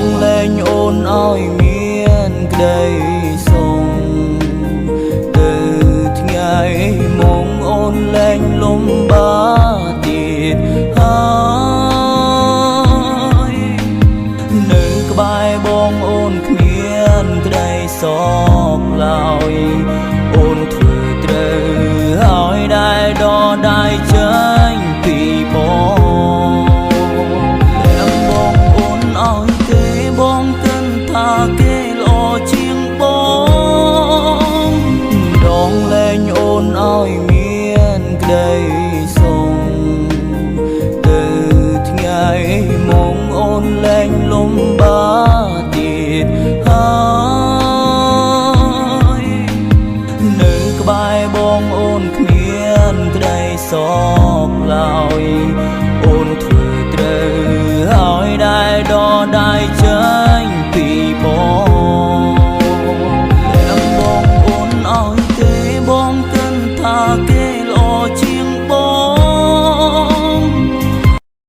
ងលែងអូនឲ្យមានក្តីសុខទៅថ្ងៃមកអូនលែងលំបាទៀតហើយនៅក្បែរបងអូនគ្មានក្តីសោកឡើយអូនធ្វើត្រូវឲ្យដែលដដែលចេញពីបងแล้วបងអូនឲ្យគេបងគិតថាគេល្អជាងបងដងលែងអូនឲ្យមានក្តីសុខទៅថ្ងៃមកអូនលែងលំបាទៀតហើយនៅក្បែរបងអូនគ្មានក្តីសោកឡើយអូនធ្វើត្រូវឲ្យដែលដដែលចេញពីបងแล้วបងអូនឲ្យគេបងគិតថាគេល្អជាងបង